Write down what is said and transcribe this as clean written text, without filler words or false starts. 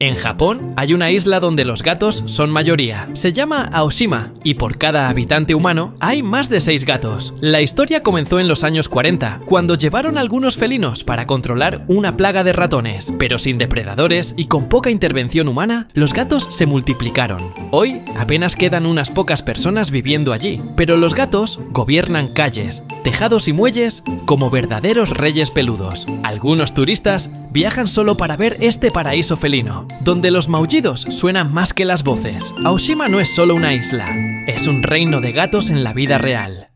En Japón hay una isla donde los gatos son mayoría. Se llama Aoshima y por cada habitante humano hay más de 6 gatos. La historia comenzó en los años 40, cuando llevaron algunos felinos para controlar una plaga de ratones. Pero sin depredadores y con poca intervención humana, los gatos se multiplicaron. Hoy apenas quedan unas pocas personas viviendo allí, pero los gatos gobiernan calles, tejados y muelles como verdaderos reyes peludos. Algunos turistas viajan solo para ver este paraíso felino, donde los maullidos suenan más que las voces. Aoshima no es solo una isla, es un reino de gatos en la vida real.